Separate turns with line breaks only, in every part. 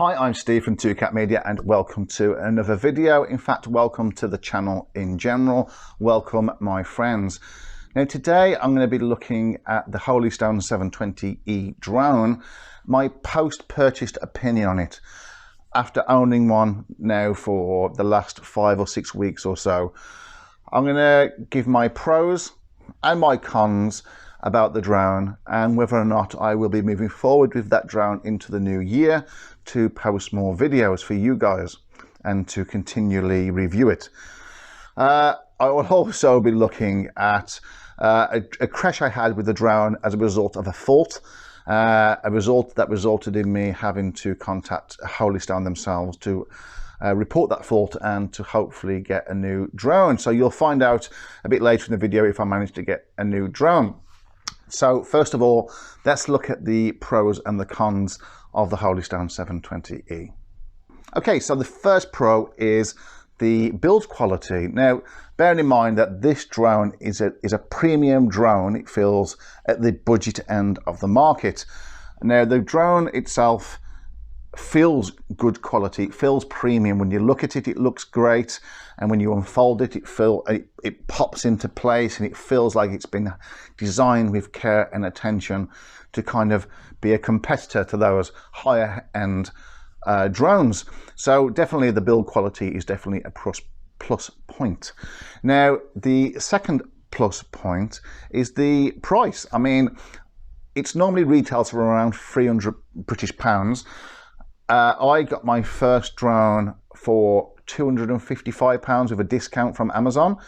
Hi, I'm Steve from 2Cat Media and welcome to another video. In fact, welcome to the channel in general. Welcome, my friends. Now today I'm going to be looking at the Holystone 720E drone, my post-purchased opinion on it. After owning one now for the last 5 or 6 weeks or so, I'm going to give my pros and my cons about the drone and whether or not I will be moving forward with that drone into the new year to post more videos for you guys and to continually review it. I will also be looking at a crash I had with the drone as a result of a fault, a result that resulted in me having to contact Holystone themselves to report that fault and to hopefully get a new drone. So you'll find out a bit later in the video if I manage to get a new drone. So first of all, let's look at the pros and the cons of the Holystone 720E. Okay, so the first pro is the build quality. Now, bearing in mind that this drone is a premium drone, it feels at the budget end of the market. Now, the drone itself feels good quality, it feels premium. When you look at it, it looks great, and when you unfold it, it pops into place and it feels like it's been designed with care and attention to kind of be a competitor to those higher end drones. So definitely the build quality is definitely a plus point. Now the second plus point is the price. I mean, it's normally retails for around 300 British pounds. I got my first drone for £255 with a discount from Amazon.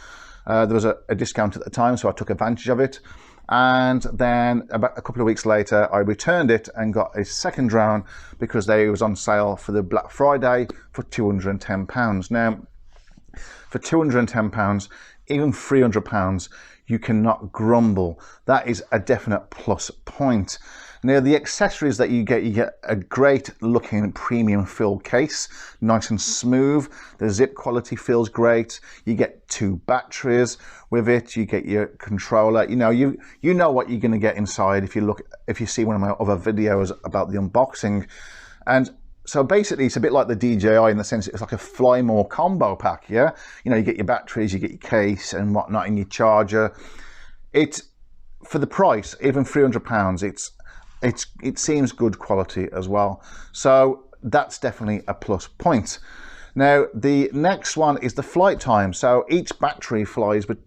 There was a discount at the time, so I took advantage of it. And then about a couple of weeks later, I returned it and got a second drone because it was on sale for the Black Friday for £210. Now, for £210, even £300, you cannot grumble. That is a definite plus point. Now, the accessories that you get a great looking premium fill case, nice and smooth. The zip quality feels great. You get 2 batteries with it. You get your controller. You know what you're going to get inside if you see one of my other videos about the unboxing. And so basically, it's a bit like the DJI in the sense it's like a Fly More combo pack. Yeah, you get your batteries, you get your case and whatnot, and your charger. For the price, even £300, it seems good quality as well. So that's definitely a plus point. Now the next one is the flight time. So each battery flies with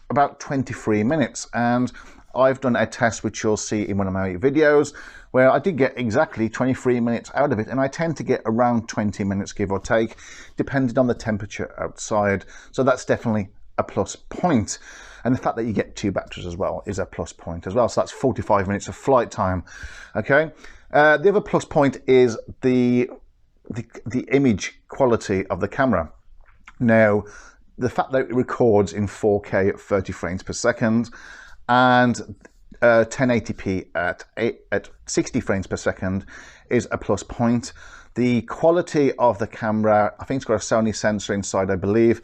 about 23 minutes, and I've done a test which you'll see in one of my videos where I did get exactly 23 minutes out of it, and I tend to get around 20 minutes give or take depending on the temperature outside. So that's definitely a plus point. And the fact that you get 2 batteries as well is a plus point as well. So that's 45 minutes of flight time. Okay. The other plus point is the image quality of the camera. Now, the fact that it records in 4K at 30 frames per second and 1080p at 60 frames per second is a plus point. The quality of the camera, I think it's got a Sony sensor inside, I believe,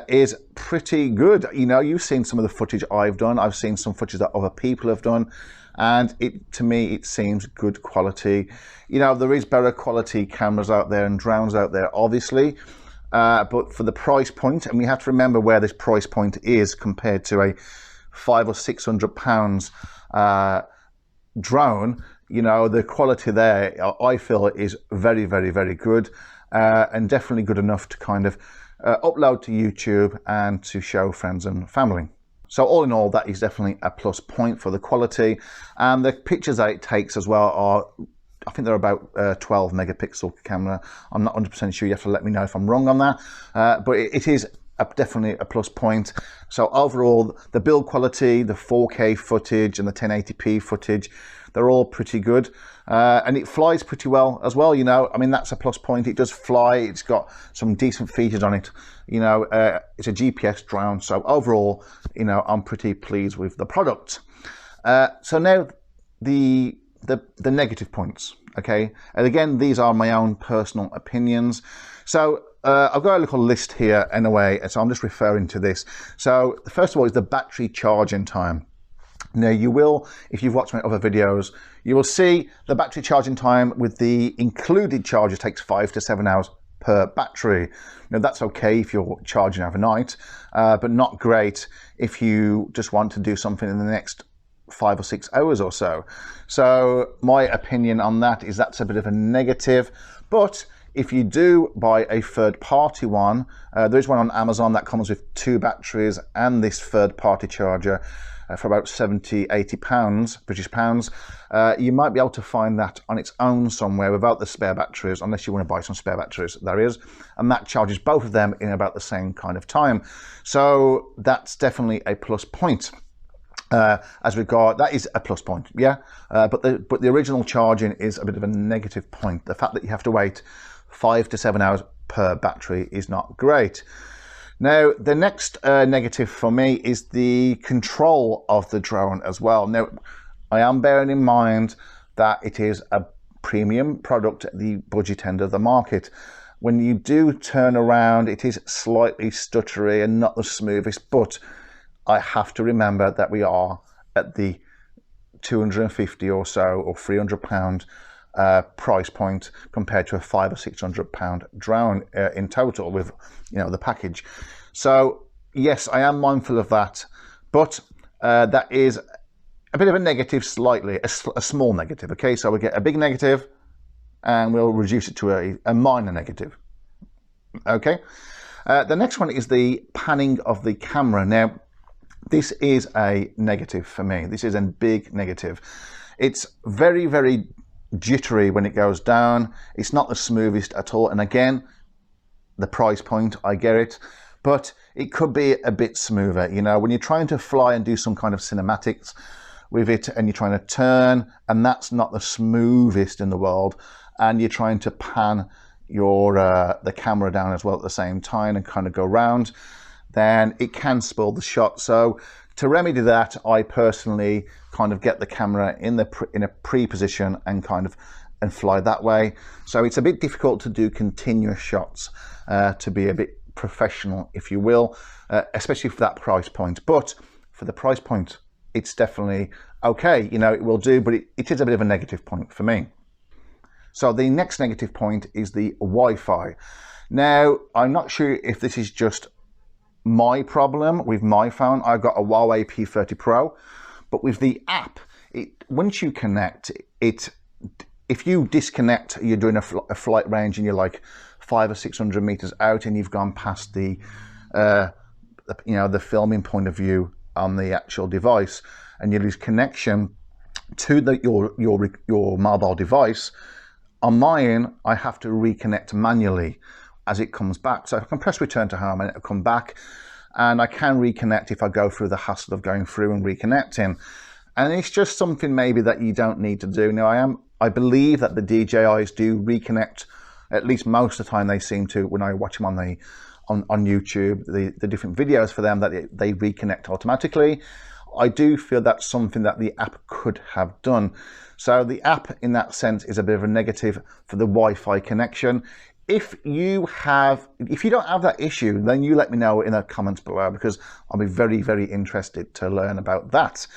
is pretty good. You've seen some of the footage I've done. I've seen some footage that other people have done, and to me it seems good quality. There is better quality cameras out there and drones out there, obviously, but for the price point, and we have to remember where this price point is compared to a £500 or £600 drone. The quality there, I feel, is very, very, very good, and definitely good enough to kind of upload to YouTube and to show friends and family. So all in all, that is definitely a plus point for the quality. And the pictures that it takes as well are, I think they're about 12 megapixel camera. I'm not 100% sure. You have to let me know if I'm wrong on that. But it is definitely a plus point. So overall, the build quality, the 4K footage and the 1080p footage, they're all pretty good. And it flies pretty well as well. I mean, that's a plus point. It does fly. It's got some decent features on it. It's a GPS drone. So overall, I'm pretty pleased with the product. So now the negative points. Okay. And again, these are my own personal opinions. So I've got a little list here anyway, so I'm just referring to this. So first of all is the battery charging time. Now you will, if you've watched my other videos, you will see the battery charging time with the included charger takes 5 to 7 hours per battery. Now that's okay if you're charging overnight, but not great if you just want to do something in the next 5 or 6 hours or so. So my opinion on that is that's a bit of a negative. But if you do buy a third-party one, there's one on Amazon that comes with 2 batteries and this third-party charger for about 70–80 pounds, British pounds. You might be able to find that on its own somewhere without the spare batteries, unless you want to buy some spare batteries, there is, and that charges both of them in about the same kind of time. So that's definitely a plus point. As regard, that is a plus point, yeah. But the original charging is a bit of a negative point. The fact that you have to wait 5 to 7 hours per battery is not great. Now, the next negative for me is the control of the drone as well. Now, I am bearing in mind that it is a premium product at the budget end of the market. When you do turn around, it is slightly stuttery and not the smoothest, but I have to remember that we are at the 250 or so or 300 pound price point compared to a 500 or 600 pound drone in total with, you know, the package. So yes, I am mindful of that, but that is a bit of a negative, slightly a small negative. Okay, so we get a big negative and we'll reduce it to a minor negative. Okay, the next one is the panning of the camera. Now this is a negative for me. This is a big negative. It's very, very jittery when it goes down. It's not the smoothest at all. And again, the price point, I get it, but it could be a bit smoother. You know, when you're trying to fly and do some kind of cinematics with it and you're trying to turn, and that's not the smoothest in the world, and you're trying to pan your the camera down as well at the same time and kind of go round, then it can spoil the shot. So to remedy that, I personally kind of get the camera in a pre-position and fly that way. So it's a bit difficult to do continuous shots, to be a bit professional, if you will, especially for that price point. But for the price point, it's definitely okay. You know, it will do, but it is a bit of a negative point for me. So the next negative point is the Wi-Fi. Now, I'm not sure if this is just my problem with my phone. I've got a Huawei P30 Pro, but with the app, once you connect it, if you disconnect, you're doing a flight range and you're like 500 or 600 meters out and you've gone past the filming point of view on the actual device, and you lose connection to your mobile device. On mine, I have to reconnect manually as it comes back. So I can press return to home and it'll come back, and I can reconnect if I go through the hassle of going through and reconnecting. And it's just something maybe that you don't need to do. Now I believe that the DJIs do reconnect, at least most of the time they seem to, when I watch them on YouTube, the different videos for them, that they reconnect automatically. I do feel that's something that the app could have done. So the app in that sense is a bit of a negative for the Wi-Fi connection. If you don't have that issue, then you let me know in the comments below, because I'll be very, very interested to learn about that.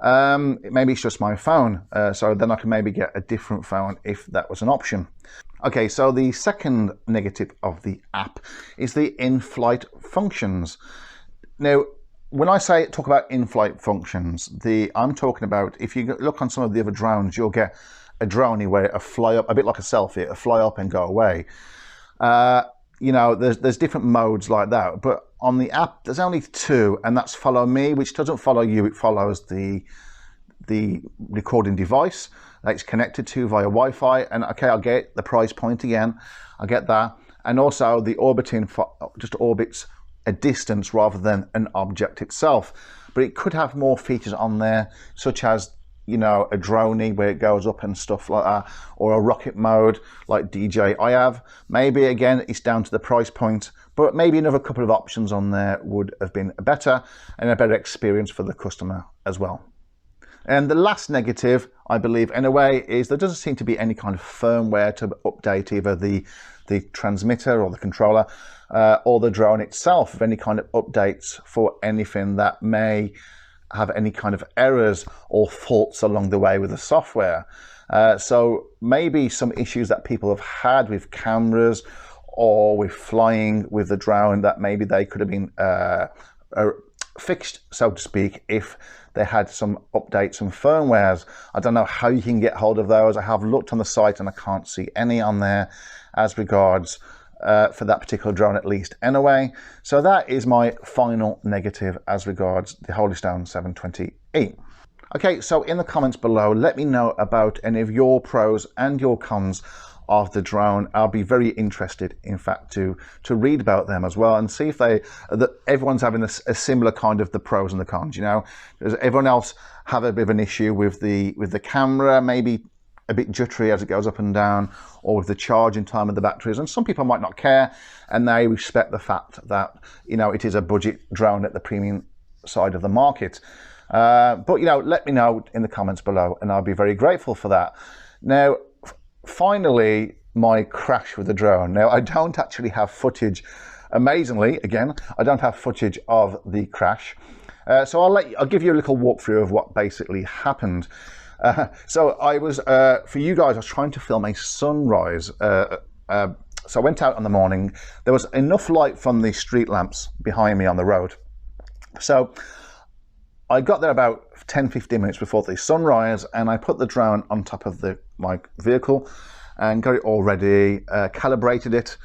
Maybe it's just my phone, so then I can maybe get a different phone if that was an option. Okay, so the second negative of the app is the in-flight functions. Now, when I talk about in-flight functions, I'm talking about, if you look on some of the other drones, you'll get a drone where it'll fly up, a bit like a selfie, it'll fly up and go away. You know, there's different modes like that, but on the app, there's only 2, and that's follow me, which doesn't follow you, it follows the recording device that it's connected to via Wi-Fi. And okay, I'll get the price point again, I get that. And also the orbiting just orbits a distance rather than an object itself. But it could have more features on there, such as, you know, a droney where it goes up and stuff like that, or a rocket mode like DJI have. Maybe again, it's down to the price point, but maybe another couple of options on there would have been better and a better experience for the customer as well. And the last negative, I believe, in a way, is there doesn't seem to be any kind of firmware to update either the transmitter or the controller or the drone itself, of any kind of updates for anything that may have any kind of errors or faults along the way with the software. So maybe some issues that people have had with cameras or with flying with the drone, that maybe they could have been fixed, so to speak, if they had some updates and firmwares. I don't know how you can get hold of those. I have looked on the site and I can't see any on there as regards for that particular drone, at least anyway. So that is my final negative as regards the Holystone 720E. Okay, so in the comments below, let me know about any of your pros and your cons of the drone. I'll be very interested, in fact, to read about them as well and see if everyone's having a similar kind of the pros and the cons. You know, does everyone else have a bit of an issue with the camera, maybe a bit jittery as it goes up and down, or with the charging time of the batteries? And some people might not care, and they respect the fact that, you know, it is a budget drone at the premium side of the market. But, you know, let me know in the comments below, and I'll be very grateful for that. Now, finally, my crash with the drone. Now, I don't actually have footage, amazingly, again, I don't have footage of the crash. So I'll give you a little walkthrough of what basically happened. So I was, for you guys, I was trying to film a sunrise. So I went out in the morning. There was enough light from the street lamps behind me on the road. So I got there about 10-15 minutes before the sunrise, and I put the drone on top of my vehicle and got it all ready, calibrated it,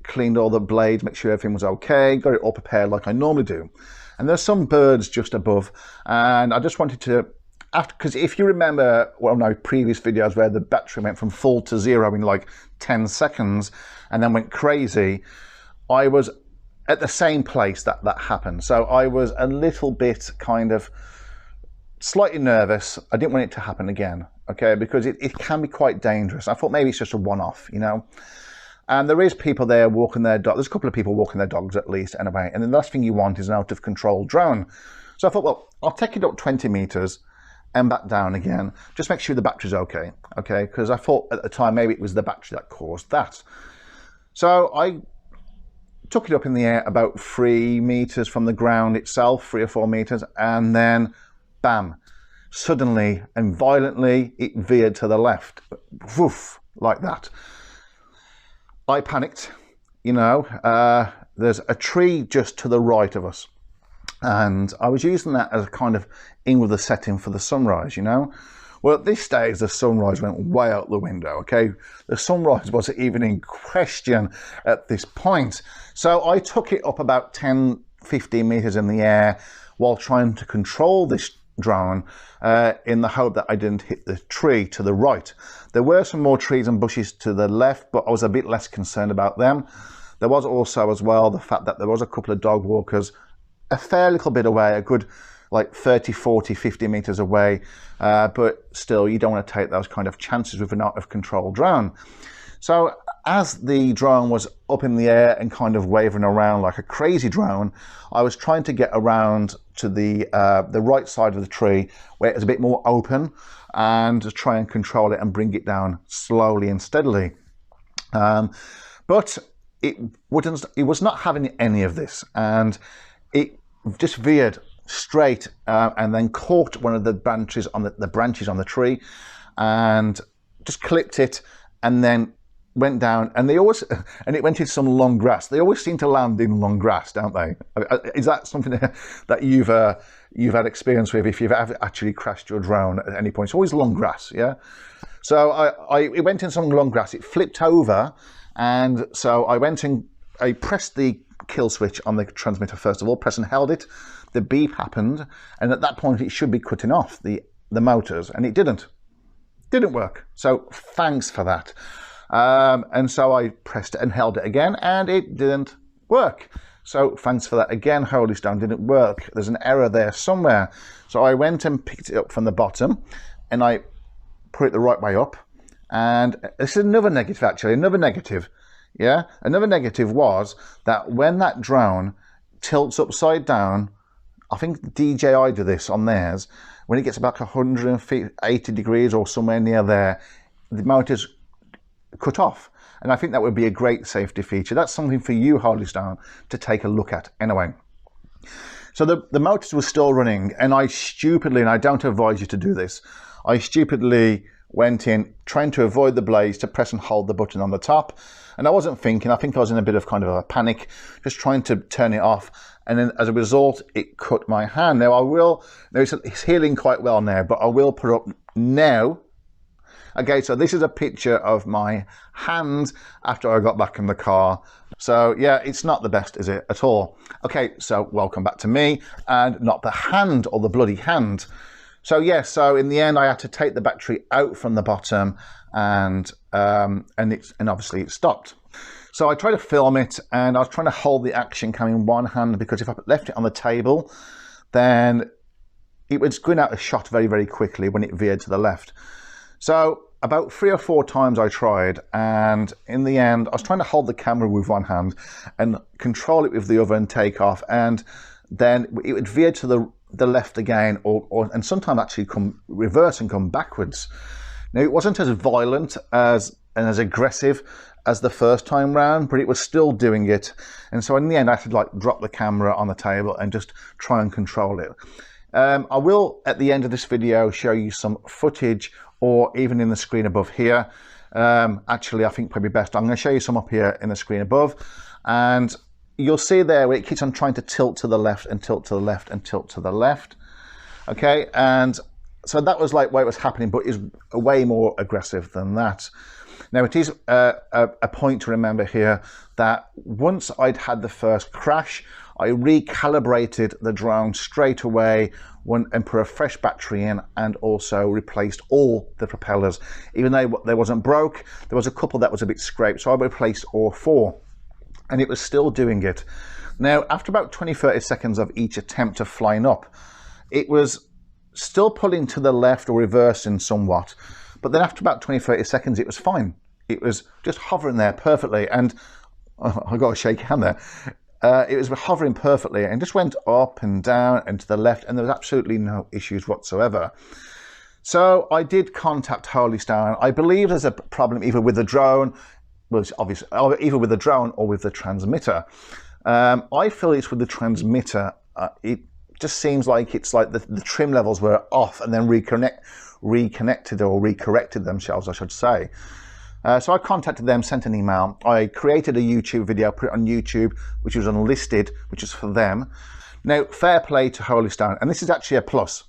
cleaned all the blades, make sure everything was okay, got it all prepared like I normally do. And there's some birds just above, and I just wanted to, because if you remember one of my previous videos where the battery went from full to zero in like 10 seconds and then went crazy, I was at the same place that happened. So I was a little bit kind of slightly nervous. I didn't want it to happen again, okay, because it can be quite dangerous. I thought maybe it's just a one-off, you know. And there is people there walking their dog. There's a couple of people walking their dogs at least anyway. And the last thing you want is an out of control drone. So I thought, well, I'll take it up 20 meters and back down again. Just make sure the battery's okay, because I thought at the time maybe it was the battery that caused that. So I took it up in the air about 3 meters from the ground itself, 3 or 4 meters, and then bam, suddenly and violently it veered to the left, woof, like that. I panicked, you know. There's a tree just to the right of us, and I was using that as a kind of in with the setting for the sunrise, you know. Well, at this stage, the sunrise went way out the window, okay? The sunrise wasn't even in question at this point. So I took it up about 10-15 meters in the air while trying to control this drone in the hope that I didn't hit the tree to the right. There were some more trees and bushes to the left, but I was a bit less concerned about them. There was also as well the fact that there was a couple of dog walkers a fair little bit away, a good like 30, 40, 50 meters away, but still you don't want to take those kind of chances with an out of control drone. So as the drone was up in the air and kind of waving around like a crazy drone, I was trying to get around to the right side of the tree where it was a bit more open, and to try and control it and bring it down slowly and steadily. But it was not having any of this, and it just veered straight and then caught one of the branches on the tree and just clipped it, and then went down. And it went into some long grass. They always seem to land in long grass, don't they? Is that something that you've had experience with if you've ever actually crashed your drone at any point? It's always long grass, yeah. So it went in some long grass. It flipped over, and so I went and I pressed the kill switch on the transmitter first of all, pressed and held it. The beep happened, and at that point it should be cutting off the motors, and it didn't work. So thanks for that. And so I pressed it and held it again, and it didn't work. So thanks for that again. Holystone didn't work. There's an error there somewhere. So I went and picked it up from the bottom, and I put it the right way up. And this is another negative, actually, another negative. Yeah, another negative was that when that drone tilts upside down, I think DJI do this on theirs, when it gets about 180 degrees or somewhere near there, the motor's cut off. And I think that would be a great safety feature. That's something for you, Holystone, to take a look at anyway. So the motors were still running, and I stupidly, and I don't advise you to do this, I stupidly went in trying to avoid the blaze to press and hold the button on the top, and I wasn't thinking. I think I was in a bit of kind of a panic, just trying to turn it off, and then as a result it cut my hand. Now it's healing quite well now, but I will put up now. Okay, so this is a picture of my hand after I got back in the car. So yeah, it's not the best, is it, at all? Okay, so welcome back to me, and not the hand, or the bloody hand. So yeah, so in the end I had to take the battery out from the bottom, and obviously it stopped. So I tried to film it, and I was trying to hold the action cam in one hand, because if I left it on the table, then it was going out of shot very, very quickly when it veered to the left. So about 3 or 4 times I tried, and in the end I was trying to hold the camera with one hand and control it with the other and take off, and then it would veer to the left again, and sometimes actually come reverse and come backwards. Now it wasn't as violent and as aggressive as the first time round, but it was still doing it, and so in the end I had to like drop the camera on the table and just try and control it. I will at the end of this video show you some footage, or even in the screen above here. Actually, I think probably best I'm going to show you some up here in the screen above, and you'll see there where it keeps on trying to tilt to the left and tilt to the left and tilt to the left. Okay, and so that was like where it was happening, but it's way more aggressive than that. Now it is a point to remember here that once I'd had the first crash, I recalibrated the drone straight away and put a fresh battery in, and also replaced all the propellers. Even though they wasn't broke, there was a couple that was a bit scraped, so I replaced all 4, and it was still doing it. Now after about 20-30 seconds of each attempt of flying up, it was still pulling to the left or reversing somewhat, but then after about 20-30 seconds it was fine. It was just hovering there perfectly, and I got a shake hand there. It was hovering perfectly and just went up and down and to the left, and there was absolutely no issues whatsoever. So I did contact Holystone. I believe there's a problem either with the drone, well, obviously, either with the drone or with the transmitter. I feel it's with the transmitter. It just seems like it's like the trim levels were off and then reconnected or recorrected themselves, I should say. So I contacted them, sent an email. I created a YouTube video, put it on YouTube, which was unlisted, which is for them. Now, fair play to Holystone, and this is actually a plus.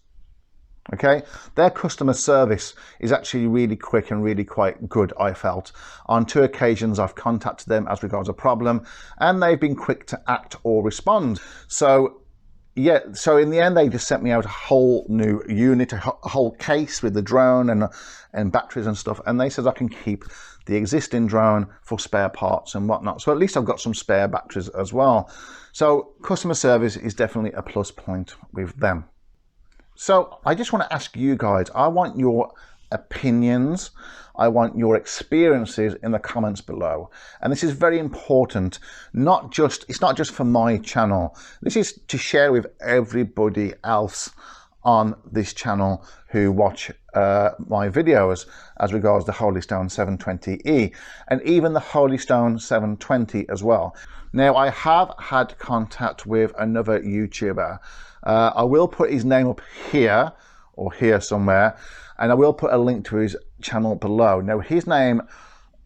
Okay, their customer service is actually really quick and really quite good, I felt. On 2 occasions I've contacted them as regards a problem, and they've been quick to act or respond. So yeah, so in the end they just sent me out a whole new unit, a whole case with the drone and batteries and stuff, and they said I can keep the existing drone for spare parts and whatnot. So at least I've got some spare batteries as well. So customer service is definitely a plus point with them. So I just want to ask you guys, I want your opinions, I want your experiences in the comments below. And this is very important. It's not just for my channel. This is to share with everybody else on this channel who watch my videos as regards the Holystone 720E and even the Holystone 720 as well. Now I have had contact with another YouTuber. I will put his name up here or here somewhere, and I will put a link to his channel below. Now his name,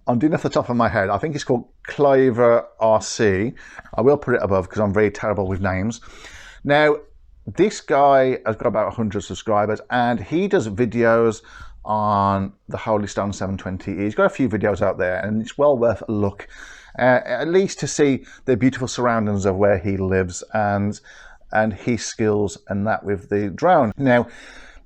I'm doing it off the top of my head, I think it's called Clover RC. I will put it above because I'm very terrible with names. Now this guy has got about 100 subscribers, and he does videos on the Holystone 720E. He's got a few videos out there, and it's well worth a look, at least to see the beautiful surroundings of where he lives and his skills and that with the drone. Now,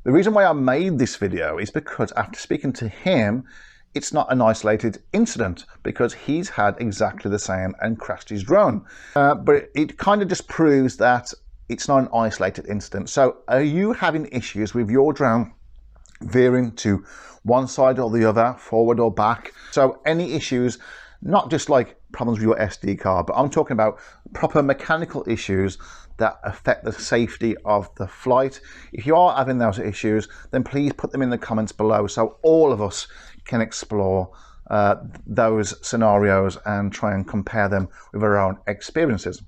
the reason why I made this video is because after speaking to him, it's not an isolated incident, because he's had exactly the same and crashed his drone. But it kind of just proves that it's not an isolated incident. So are you having issues with your drone veering to one side or the other, forward or back? So any issues, not just like problems with your SD card, but I'm talking about proper mechanical issues that affect the safety of the flight. If you are having those issues, then please put them in the comments below so all of us can explore those scenarios and try and compare them with our own experiences.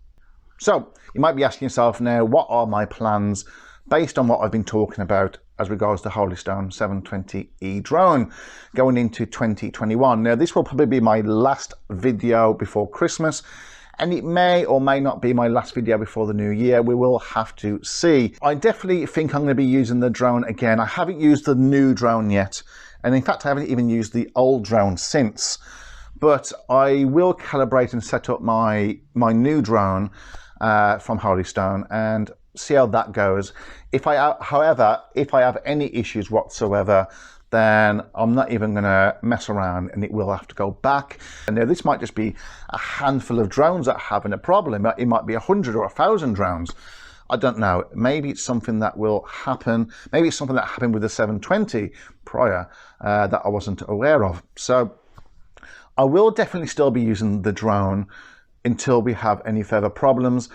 So you might be asking yourself now, what are my plans based on what I've been talking about as regards to Holystone 720E drone going into 2021. Now this will probably be my last video before Christmas, and it may or may not be my last video before the new year. We will have to see. I definitely think I'm going to be using the drone again. I haven't used the new drone yet, and in fact I haven't even used the old drone since, but I will calibrate and set up my new drone from Holystone and see how that goes. However, if I have any issues whatsoever, then I'm not even going to mess around and it will have to go back. And now this might just be a handful of drones that are having a problem. It might be 100 or 1,000 drones. I don't know. Maybe it's something that will happen. Maybe it's something that happened with the 720 prior that I wasn't aware of. So I will definitely still be using the drone until we have any further problems.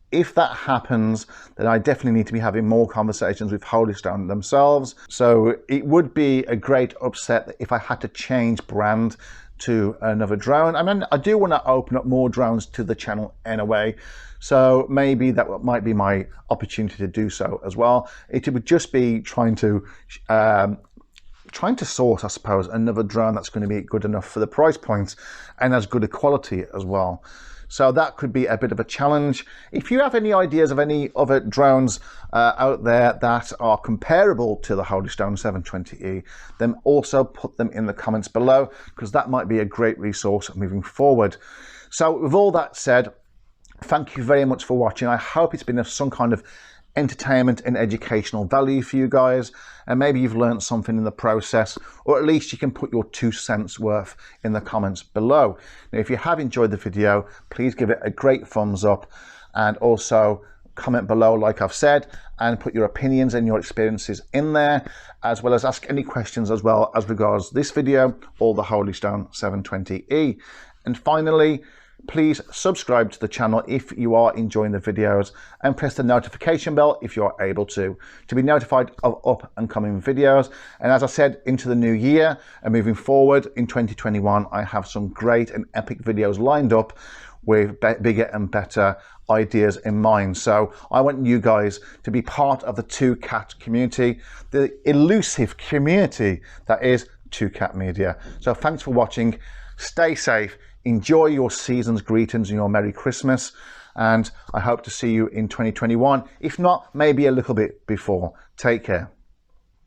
If that happens, then I definitely need to be having more conversations with Holystone themselves. So it would be a great upset if I had to change brand to another drone. I mean, I do want to open up more drones to the channel anyway, so maybe that might be my opportunity to do so as well. It would just be trying to source, I suppose, another drone that's going to be good enough for the price points and as good a quality as well. So that could be a bit of a challenge. If you have any ideas of any other drones out there that are comparable to the Holystone 720E, then also put them in the comments below, because that might be a great resource moving forward. So with all that said, thank you very much for watching. I hope it's been of some kind of entertainment and educational value for you guys, and maybe you've learned something in the process, or at least you can put your 2 cents worth in the comments below. Now, if you have enjoyed the video, please give it a great thumbs up, and also comment below like I've said, and put your opinions and your experiences in there, as well as ask any questions as well as regards this video or the Holystone 720E. And finally, please subscribe to the channel if you are enjoying the videos, and press the notification bell if you are able to be notified of up and coming videos. And as I said, into the new year and moving forward in 2021, I have some great and epic videos lined up with bigger and better ideas in mind. So I want you guys to be part of the 2Cat community, the elusive community that is 2Cat Media. So thanks for watching. Stay safe. Enjoy your season's greetings and your Merry Christmas, and I hope to see you in 2021. If not, maybe a little bit before. Take care.